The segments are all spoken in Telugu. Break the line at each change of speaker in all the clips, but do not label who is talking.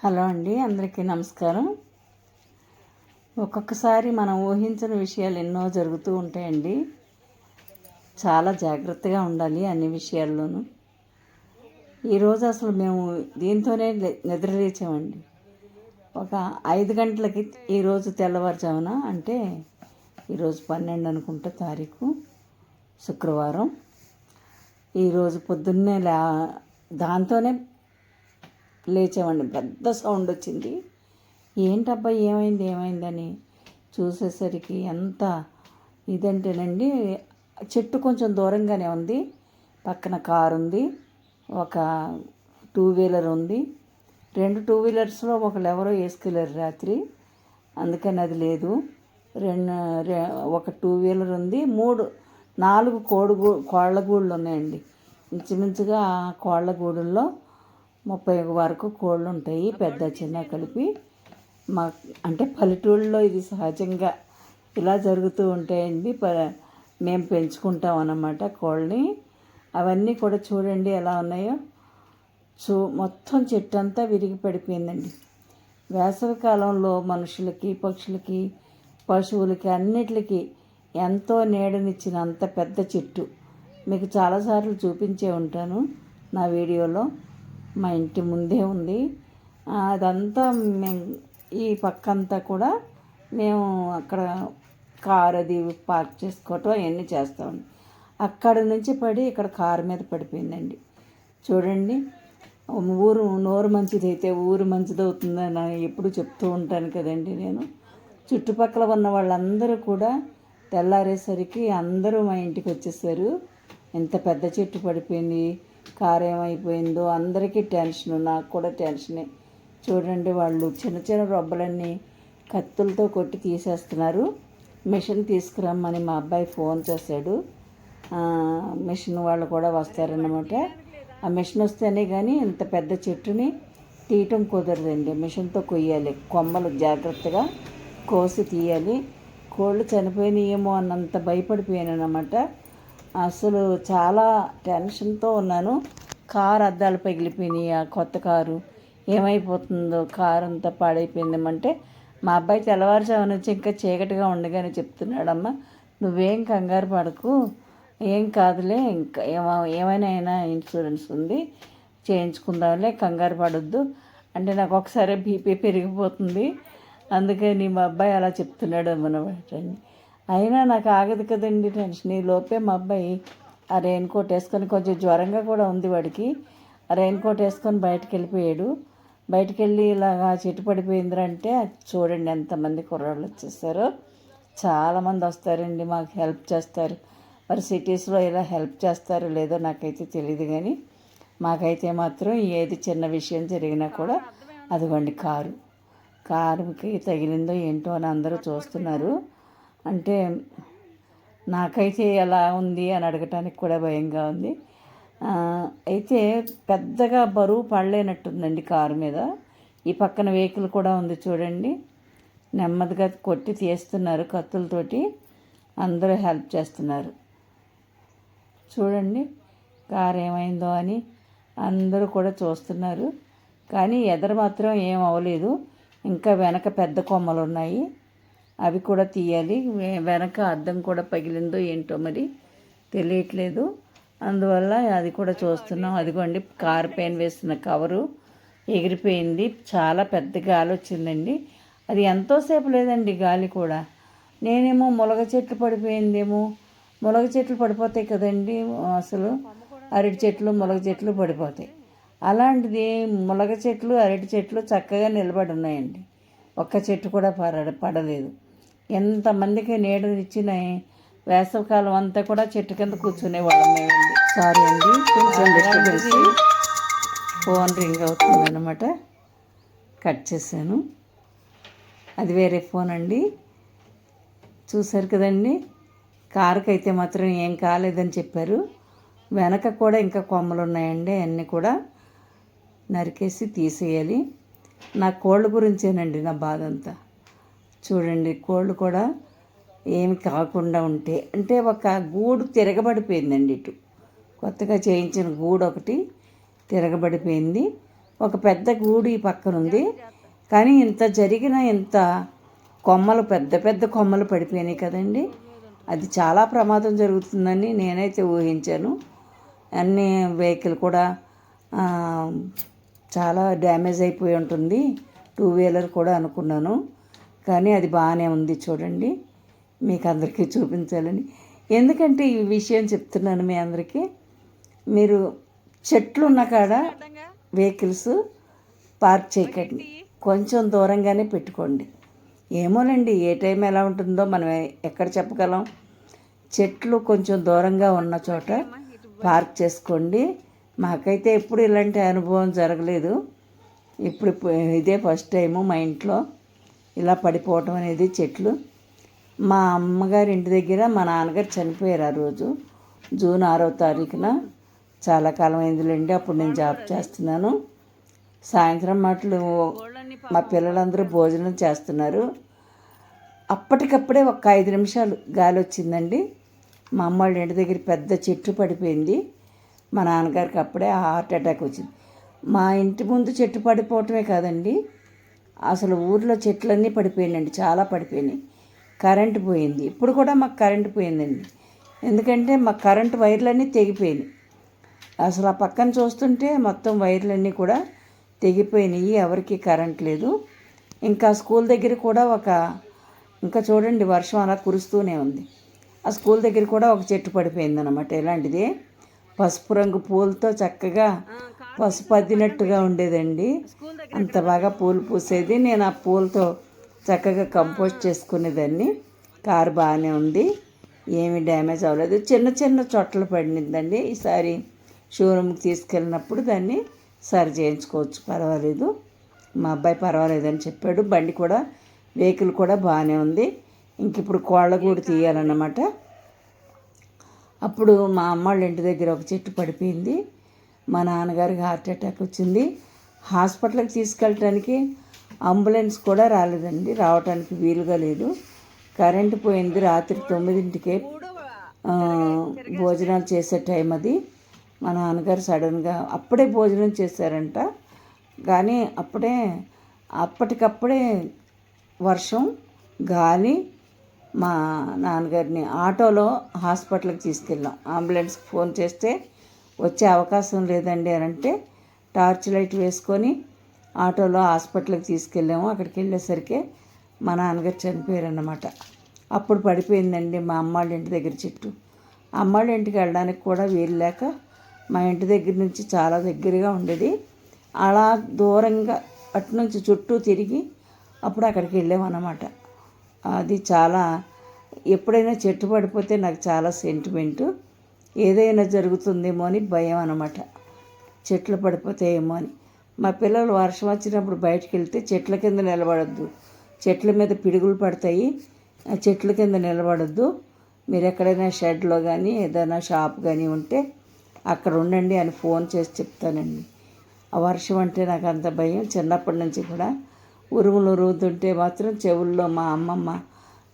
హలో అండి, అందరికీ నమస్కారం. ఒక్కొక్కసారి మనం ఊహించని విషయాలు ఎన్నో జరుగుతూ ఉంటాయండి. చాలా జాగ్రత్తగా ఉండాలి అన్ని విషయాల్లోనూ. ఈరోజు అసలు మేము దీంతోనే నిద్ర లేచామండి. ఒక 5 గంటలకి ఈరోజు తెల్లవారుజామున, అంటే ఈరోజు 12 అనుకుంటా తారీఖు, శుక్రవారం. ఈరోజు పొద్దున్నే దాంతోనే లేచామండి. పెద్ద సౌండ్ వచ్చింది. ఏంటబ్బా ఏమైందని చూసేసరికి ఎంత ఇదంటేనండి, చెట్టు కొంచెం దూరంగానే ఉంది, పక్కన కారు ఉంది, ఒక 2 వీలర్ ఉంది. 2 2 వీలర్స్లో ఒకళ్ళు ఎవరో వేసుకెళ్ళారు రాత్రి, అందుకని అది లేదు. ఒక 2 వీలర్ ఉంది, 4 కోళ్ళగూళ్ళు ఉన్నాయండి. ఇంచుమించుగా కోళ్ళగూడుల్లో 30 వరకు కోళ్ళు ఉంటాయి, పెద్ద చిన్న కలిపి. అంటే పల్లెటూళ్ళలో ఇది సహజంగా ఇలా జరుగుతూ ఉంటాయండి. మేము పెంచుకుంటాం అన్నమాట కోళ్ళని. అవన్నీ కూడా చూడండి ఎలా ఉన్నాయో. మొత్తం చెట్టు అంతా విరిగి పడిపోయిందండి. వేసవికాలంలో మనుషులకి, పక్షులకి, పశువులకి అన్నిటికీ ఎంతో నీడనిచ్చిన అంత పెద్ద చెట్టు మీకు చాలాసార్లు చూపించే ఉంటాను నా వీడియోలో. మా ఇంటి ముందే ఉంది అదంతా. ఈ పక్కంతా కూడా మేము అక్కడ కారు అది పార్క్ చేసుకోవటం అవన్నీ చేస్తామండి. అక్కడి నుంచి పడి ఇక్కడ కారు మీద పడిపోయిందండి. చూడండి, నోరు మంచిదైతే ఊరు మంచిదవుతుందని ఎప్పుడు చెప్తూ ఉంటాను కదండి నేను. చుట్టుపక్కల ఉన్న వాళ్ళందరూ కూడా తెల్లారేసరికి అందరూ మా ఇంటికి వచ్చేసారు. ఎంత పెద్ద చెట్టు పడిపోయింది, కారు ఏమైపోయిందో అందరికీ టెన్షన్, నాకు కూడా టెన్షనే. చూడండి, వాళ్ళు చిన్న చిన్న రొబ్బలన్నీ కత్తులతో కొట్టి తీసేస్తున్నారు. మిషన్ తీసుకురమ్మని మా అబ్బాయి ఫోన్ చేశాడు. మిషన్ వాళ్ళు కూడా వస్తారన్నమాట. ఆ మిషన్ వస్తేనే కానీ ఇంత పెద్ద చెట్టుని తీయటం కుదరదండి. మిషన్తో కొయ్యాలి, కొమ్మలు జాగ్రత్తగా కోసి తీయాలి. కోళ్ళు చనిపోయినాయేమో అన్నంత భయపడిపోయాను అన్నమాట. అసలు చాలా టెన్షన్తో ఉన్నాను. కారు అద్దాలు పగిలిపోయినాయి. ఆ కొత్త కారు ఏమైపోతుందో, కారు అంతా పాడైపోయిందేమంటే మా అబ్బాయి తెల్లవారుజాము నుంచి ఇంకా చీకటిగా ఉండగానే చెప్తున్నాడమ్మా, నువ్వేం కంగారు పడకు, ఏం కాదులే, ఇంకా ఏమైనా ఇన్సూరెన్స్ ఉంది, చేయించుకుందాంలే, కంగారు పడొద్దు అంటే నాకు ఒకసారి బీపీ పెరిగిపోతుంది. అందుకని మా అబ్బాయి అలా చెప్తున్నాడు అన్నమాట. అయినా నాకు ఆగదు కదండి టెన్షన్. ఈ లోపే మా అబ్బాయి ఆ రెయిన్ కోట్ వేసుకొని, కొంచెం జ్వరంగా కూడా ఉంది వాడికి, ఆ రెయిన్ కోట్ వేసుకొని బయటకు వెళ్ళిపోయాడు. బయటికి వెళ్ళి ఇలాగా చెట్టు పడిపోయిందంటే చూడండి ఎంతమంది కుర్రాళ్ళు వచ్చేసారో. చాలామంది వస్తారండి, మాకు హెల్ప్ చేస్తారు. మరి సిటీస్లో ఇలా హెల్ప్ చేస్తారో లేదో నాకైతే తెలియదు, కానీ మాకైతే మాత్రం ఏది చిన్న విషయం జరిగినా కూడా అదిగోండి కారుకి తగిలిందో ఏంటో అని అందరూ చూస్తున్నారు. అంటే నాకైతే ఎలా ఉంది అని అడగటానికి కూడా భయంగా ఉంది. అయితే పెద్దగా బరువు పడలేనట్టుందండి కారు మీద. ఈ పక్కన వెహికల్ కూడా ఉంది చూడండి. నెమ్మదిగా కొట్టి తీస్తున్నారు కత్తులతోటి, అందరూ హెల్ప్ చేస్తున్నారు. చూడండి కారు ఏమైందో అని అందరూ కూడా చూస్తున్నారు. కానీ ఎదర మాత్రం ఏం అవ్వలేదు. ఇంకా వెనక పెద్ద కొమ్మలు ఉన్నాయి, అవి కూడా తీయాలి. వెనక అద్దం కూడా పగిలిందో ఏంటో మరి తెలియట్లేదు. అందువల్ల అది కూడా చూస్తున్నాం. అదిగోండి కారు పైన వేసిన కవరు ఎగిరిపోయింది. చాలా పెద్ద గాలి వచ్చిందండి. అది ఎంతోసేపు లేదండి గాలి కూడా. నేనేమో ములగ చెట్లు పడిపోయిందేమో, ములగ చెట్లు పడిపోతాయి కదండి, అసలు అరటి చెట్లు ములగ చెట్లు పడిపోతాయి. అలాంటిది ములగ చెట్లు అరటి చెట్లు చక్కగా నిలబడి ఉన్నాయండి. ఒక్క చెట్టు కూడా పడలేదు. ఎంతమందికి నీడనిచ్చిన వేసవికాలం అంతా కూడా చెట్టు కింద కూర్చునేవాళ్ళం మేమండి. సారీ అండి, కొంచెం డిస్టర్బెన్స్, ఫోన్ రింగ్ అవుతుందన్నమాట, కట్ చేశాను. అది వేరే ఫోన్ అండి. చూశారు కదండి, కారుకి అయితే మాత్రం ఏం కాలేదని చెప్పారు. వెనక కూడా ఇంకా కొమ్మలు ఉన్నాయండి, అన్నీ కూడా నరికేసి తీసేయాలి. నా కోళ్ళ గురించేనండి నా బాధ అంతా. చూడండి, కోళ్ళు కూడా ఏమి కాకుండా ఉంటే, అంటే ఒక గూడు తిరగబడిపోయిందండి. ఇటు కొత్తగా చేయించిన గూడు ఒకటి తిరగబడిపోయింది. ఒక పెద్ద గూడు ఈ పక్కన ఉంది. కానీ ఇంత జరిగిన ఇంత కొమ్మలు పెద్ద పెద్ద కొమ్మలు పడిపోయినాయి కదండి. అది చాలా ప్రమాదం జరుగుతుందని నేనైతే ఊహించాను. అన్ని వెహికల్ కూడా చాలా డ్యామేజ్ అయిపోయి ఉంటుంది, 2 వీలర్ కూడా అనుకున్నాను. కానీ అది బాగానే ఉంది. చూడండి, మీకు అందరికీ చూపించాలని ఎందుకంటే ఈ విషయం చెప్తున్నాను మీ అందరికీ. మీరు చెట్లు ఉన్న కాడ వెహికల్స్ పార్క్ చేయకండి, కొంచెం దూరంగానే పెట్టుకోండి. ఏమోనండి, ఏ టైం ఎలా ఉంటుందో మనం ఎక్కడ చెప్పగలం. చెట్లు కొంచెం దూరంగా ఉన్న చోట పార్క్ చేసుకోండి. మాకైతే ఎప్పుడు ఇలాంటి అనుభవం జరగలేదు. ఇప్పుడు ఇదే ఫస్ట్ టైము మా ఇంట్లో ఇలా పడిపోవటం అనేది. చెట్లు మా అమ్మగారి ఇంటి దగ్గర మా నాన్నగారు చనిపోయారు ఆ రోజు జూన్ 6వ తారీఖున. చాలా కాలం అయిందిలేండి, అప్పుడు నేను జాబ్ చేస్తున్నాను. సాయంత్రం మాటలు మా పిల్లలందరూ భోజనం చేస్తున్నారు. అప్పటికప్పుడే ఒక 5 నిమిషాలు గాలి వచ్చిందండి. మా అమ్మ వాళ్ళ ఇంటి దగ్గర పెద్ద చెట్టు పడిపోయింది. మా నాన్నగారికి అప్పుడే హార్ట్ అటాక్ వచ్చింది. మా ఇంటి ముందు చెట్టు పడిపోవటమే కాదండి, అసలు ఊర్లో చెట్లన్నీ పడిపోయినాయండి, చాలా పడిపోయినాయి. కరెంటు పోయింది. ఇప్పుడు కూడా మాకు కరెంటు పోయిందండి, ఎందుకంటే మా కరెంటు వైర్లన్నీ తెగిపోయినాయి. అసలు ఆ పక్కన చూస్తుంటే మొత్తం వైర్లన్నీ కూడా తెగిపోయినాయి, ఎవరికి కరెంట్ లేదు. ఇంకా స్కూల్ దగ్గర కూడా ఇంకా చూడండి, వర్షం అలా కురుస్తూనే ఉంది. ఆ స్కూల్ దగ్గర కూడా ఒక చెట్టు పడిపోయింది అనమాట. ఇలాంటిది పసుపు రంగు పూలతో చక్కగా పసుపు అద్దినట్టుగా ఉండేదండి. అంత బాగా పూలు పూసేది. నేను ఆ పూలతో చక్కగా కంపోస్ట్ చేసుకునేదాన్ని. కారు బాగానే ఉంది, ఏమీ డ్యామేజ్ అవ్వలేదు. చిన్న చిన్న చోట్ల పడిందండి. ఈసారి షోరూమ్కి తీసుకెళ్ళినప్పుడు దాన్ని సరి చేయించుకోవచ్చు, పర్వాలేదు. మా అబ్బాయి పర్వాలేదని చెప్పాడు. బండి కూడా, వెహికల్ కూడా బాగానే ఉంది. ఇంక ఇప్పుడు కోళ్ళగూడు తీయాలన్నమాట. అప్పుడు మా అమ్మ వాళ్ళ ఇంటి దగ్గర ఒక చెట్టు పడిపోయింది. మా నాన్నగారికి హార్ట్ అటాక్ వచ్చింది. హాస్పిటల్కి తీసుకెళ్ళటానికి అంబులెన్స్ కూడా రాలేదండి, రావడానికి వీలుగా లేదు. కరెంటు పోయింది. రాత్రి 9ంటికే భోజనాలు చేసే టైం అది. మా నాన్నగారు సడన్గా అప్పుడే భోజనం చేశారంట. కానీ అప్పటికప్పుడే వర్షం, గాలి, మా నాన్నగారిని ఆటోలో హాస్పిటల్కి తీసుకెళ్ళాం. అంబులెన్స్కి ఫోన్ చేస్తే వచ్చే అవకాశం లేదండి అని అంటే టార్చ్ లైట్ వేసుకొని ఆటోలో హాస్పిటల్కి తీసుకెళ్ళాము. అక్కడికి వెళ్ళేసరికి మా నాన్నగారు చనిపోయారన్నమాట. అప్పుడు పడిపోయిందండి మా అమ్మ వాళ్ళ ఇంటి దగ్గర చెట్టు. అమ్మ వాళ్ళ ఇంటికి వెళ్ళడానికి కూడా వీలు లేక మా ఇంటి దగ్గర నుంచి చాలా దగ్గరగా ఉండేది. అలా దూరంగా అటు నుంచి చుట్టూ తిరిగి అప్పుడు అక్కడికి వెళ్ళామన్నమాట. అది చాలా, ఎప్పుడైనా చెట్టు పడిపోతే నాకు చాలా సెంటిమెంటు. ఏదైనా జరుగుతుందేమో అని భయం అన్నమాట, చెట్లు పడిపోతాయేమో అని. మా పిల్లలు వర్షం వచ్చినప్పుడు బయటికి వెళ్తే చెట్ల కింద నిలబడద్దు, చెట్ల మీద పిడుగులు పడతాయి, చెట్ల కింద నిలబడద్దు, మీరు ఎక్కడైనా షెడ్లో కానీ ఏదైనా షాప్ కానీ ఉంటే అక్కడ ఉండండి అని ఫోన్ చేసి చెప్తానండి. ఆ వర్షం అంటే నాకు అంత భయం. చిన్నప్పటి నుంచి కూడా ఉరుములు ఉరుగుతుంటే మాత్రం చెవుల్లో మా అమ్మమ్మ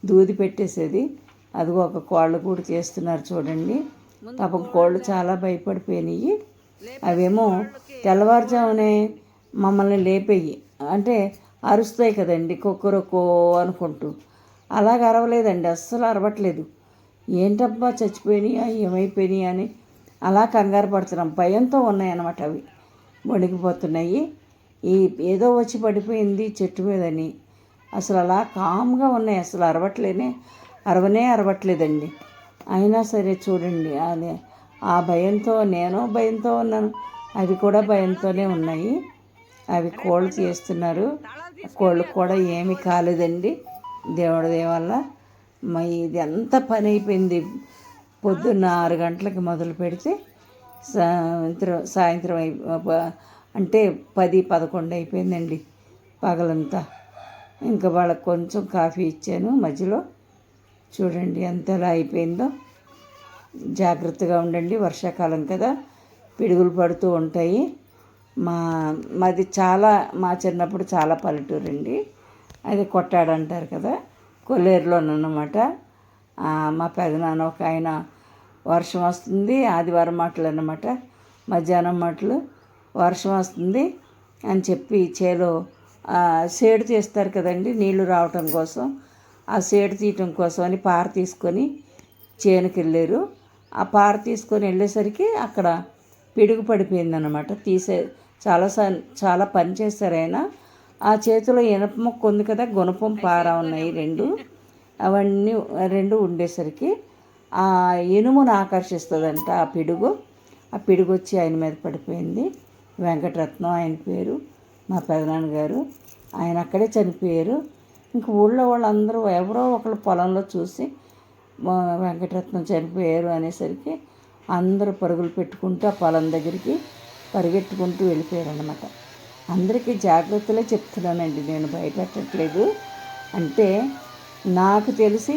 దూది పెట్టేసేది. అదిగో ఒక కోళ్ళు కూడా చేస్తున్నారు చూడండి. పాపం కోళ్ళు చాలా భయపడిపోయినాయి. అవేమో తెల్లవారుజామునే మమ్మల్ని లేపేయి, అంటే అరుస్తాయి కదండి, కొక్కరొక్కో అనుకుంటూ. అలాగ అరవలేదండి, అస్సలు అరవట్లేదు. ఏంటబ్బా చచ్చిపోయినాయా, ఏమైపోయినాయి అని అలా కంగారు పడుతున్నాం. భయంతో ఉన్నాయన్నమాట, అవి వణికిపోతున్నాయి. ఏదో వచ్చి పడిపోయింది చెట్టు మీదని అసలు అలా కామ్గా ఉన్నాయి, అసలు అరవట్లేదండి. అయినా సరే చూడండి, అదే ఆ భయంతో నేను భయంతో ఉన్నాను, అవి కూడా భయంతోనే ఉన్నాయి. అవి కోళ్ళు చేస్తున్నారు. కోళ్ళు కూడా ఏమీ కాలేదండి, దేవుడి దయ వల్ల. ఇది అంత పని అయిపోయింది. పొద్దున్న 6 గంటలకు మొదలు పెడితే సాయంత్రం అంటే 10-11 అయిపోయిందండి పగలంతా. ఇంకా వాళ్ళకి కొంచెం కాఫీ ఇచ్చాను మధ్యలో. చూడండి ఎంతలా అయిపోయిందో. జాగ్రత్తగా ఉండండి, వర్షాకాలం కదా, పిడుగులు పడుతూ ఉంటాయి. మాది మా చిన్నప్పుడు చాలా పల్లెటూరు అండి, అది కొట్టాడు అంటారు కదా, కొల్లేరులోనమాట. మా పెదనాన్న ఒక ఆయన వర్షం వస్తుంది, ఆదివారం మాటలు అన్నమాట, మధ్యాహ్నం మాటలు వర్షం వస్తుంది, అని చెప్పి చేలో సేడు తీస్తారు కదండి నీళ్లు రావటం కోసం, ఆ సేడు తీయటం కోసం అని పార తీసుకొని చేనుకి వెళ్ళారు. ఆ పార తీసుకొని వెళ్ళేసరికి అక్కడ పిడుగు పడిపోయిందన్నమాట. చాలా పని చేశారు ఆయన. ఆ చేతిలో ఇనప మొక్క ఉంది కదా, గుణపం పార ఉన్నాయి రెండు, అవన్నీ రెండు ఉండేసరికి ఆ ఇనుమును ఆకర్షిస్తుందంట ఆ పిడుగు వచ్చి ఆయన మీద పడిపోయింది. వెంకటరత్నం ఆయన పేరు, మా పెదనాన్నగారు. ఆయన అక్కడే చనిపోయారు. ఇంక ఊళ్ళో వాళ్ళందరూ ఎవరో ఒకళ్ళు పొలంలో చూసి వెంకటరత్నం చనిపోయారు అనేసరికి అందరూ పరుగులు పెట్టుకుంటూ ఆ పొలం దగ్గరికి పరిగెట్టుకుంటూ వెళ్ళిపోయారు అన్నమాట. అందరికీ జాగ్రత్తలే చెప్తున్నానండి, నేను భయపెట్టట్లేదు. అంటే నాకు తెలిసి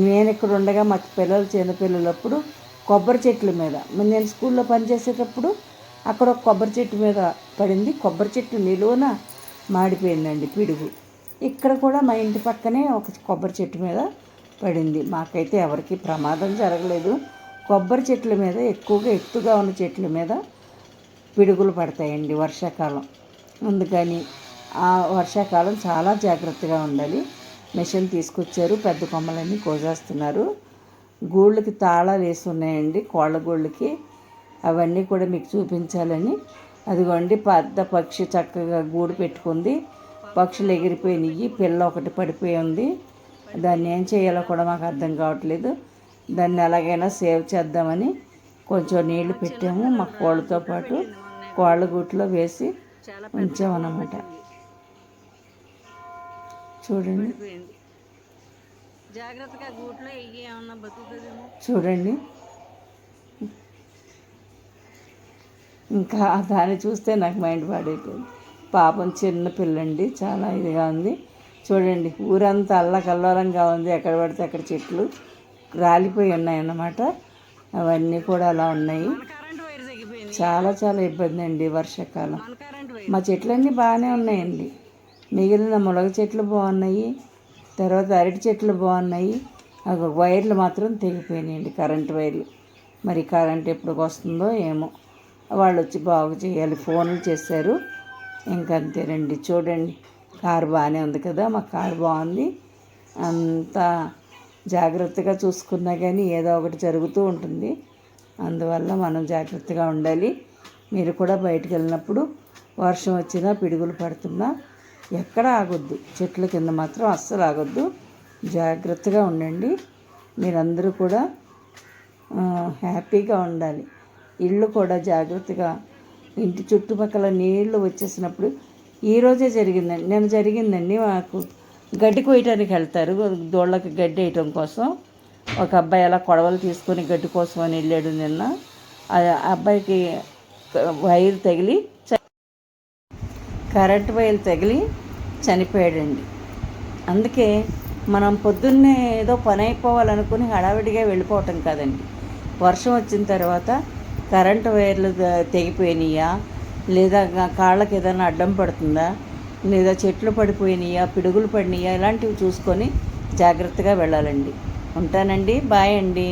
నేను ఇక్కడ ఉండగా మా చిన్నపిల్లలప్పుడు కొబ్బరి చెట్ల మీద, నేను స్కూల్లో పనిచేసేటప్పుడు అక్కడ ఒక కొబ్బరి చెట్టు మీద పడింది. కొబ్బరి చెట్టు నిలువున మాడిపోయిందండి పిడుగు. ఇక్కడ కూడా మా ఇంటి పక్కనే ఒక కొబ్బరి చెట్టు మీద పడింది. మాకైతే ఎవరికి ప్రమాదం జరగలేదు. కొబ్బరి చెట్ల మీద, ఎక్కువగా ఎత్తుగా ఉన్న చెట్ల మీద పిడుగులు పడతాయండి వర్షాకాలం. అందుకని ఆ వర్షాకాలం చాలా జాగ్రత్తగా ఉండాలి. మిషన్ తీసుకొచ్చారు, పెద్ద కొమ్మలన్నీ కోసేస్తున్నారు. గూళ్ళకి తాళాలు వేసి ఉన్నాయండి, కోళ్ళ గూళ్ళకి. అవన్నీ కూడా మీకు చూపించాలని. అదిగోండి పెద్ద పక్షి చక్కగా గూడు పెట్టుకుంది. పక్షులు ఎగిరిపోయినాయి, పిల్ల ఒకటి పడిపోయి ఉంది. దాన్ని ఏం చేయాలో కూడా మాకు అర్థం కావట్లేదు. దాన్ని ఎలాగైనా సేవ్ చేద్దామని కొంచెం నీళ్లు పెట్టాము. మా కోళ్ళతో పాటు కోళ్ళ గూట్లో వేసి ఉంచామన్నమాట. చూడండి, జాగ్రత్తగా గూట్లో ఏమన్నా బతుకుతుందేమో చూడండి. ఇంకా దాన్ని చూస్తే నాకు మైండ్ పాడైపోయింది. పాపం చిన్న పిల్లండి, చాలా ఇదిగా ఉంది. చూడండి, ఊరంతా అల్లకల్లోలంగా ఉంది. ఎక్కడ పడితే అక్కడ చెట్లు రాలిపోయి ఉన్నాయన్నమాట. అవన్నీ కూడా అలా ఉన్నాయి. చాలా ఇబ్బంది అండి వర్షాకాలం. మా చెట్లన్నీ బాగానే ఉన్నాయండి. మిగిలిన మునగ చెట్లు బాగున్నాయి, తర్వాత అరటి చెట్లు బాగున్నాయి. వైర్లు మాత్రం తెగిపోయినాయండి, కరెంటు వైర్లు. మరి కరెంట్ ఎప్పుడు వస్తుందో ఏమో, వాళ్ళు వచ్చి బాగు చేయాలి. ఫోన్లు చేశారు. ఇంకంతేనండి. చూడండి, కారు బాగానే ఉంది కదా, మా కారు బాగుంది. అంతా జాగ్రత్తగా చూసుకున్నా కానీ ఏదో ఒకటి జరుగుతూ ఉంటుంది. అందువల్ల మనం జాగ్రత్తగా ఉండాలి. మీరు కూడా బయటికి వెళ్ళినప్పుడు వర్షం వచ్చినా పిడుగులు పడుతున్నా ఎక్కడ ఆగొద్దు, చెట్ల కింద మాత్రం అస్సలు ఆగొద్దు. జాగ్రత్తగా ఉండండి. మీరందరూ కూడా హ్యాపీగా ఉండాలి. ఇళ్ళు కూడా జాగ్రత్తగా, ఇంటి చుట్టుపక్కల నీళ్లు వచ్చేసినప్పుడు ఈరోజే జరిగిందండి. మాకు గడ్డి కొయ్యటానికి వెళ్తారు, దోళ్ళకి గడ్డి వేయటం కోసం. ఒక అబ్బాయి అలా కొడవలు తీసుకొని గడ్డి కోసం అని వెళ్ళాడు నిన్న. ఆ అబ్బాయికి వైర్ తగిలి, కరెంట్ వైర్ తగిలి చనిపోయాడండి. అందుకే మనం పొద్దున్నే ఏదో పని అయిపోవాలనుకుని హడావిడిగా వెళ్ళిపోవటం కాదండి. వర్షం వచ్చిన తర్వాత కరెంటు వైర్లు తెగిపోయినాయా, లేదా కాళ్ళకి ఏదైనా అడ్డం పడుతుందా, లేదా చెట్లు పడిపోయినాయా, పిడుగులు పడినాయా, ఇలాంటివి చూసుకొని జాగ్రత్తగా వెళ్ళాలండి. ఉంటానండి, బాయ్ అండి.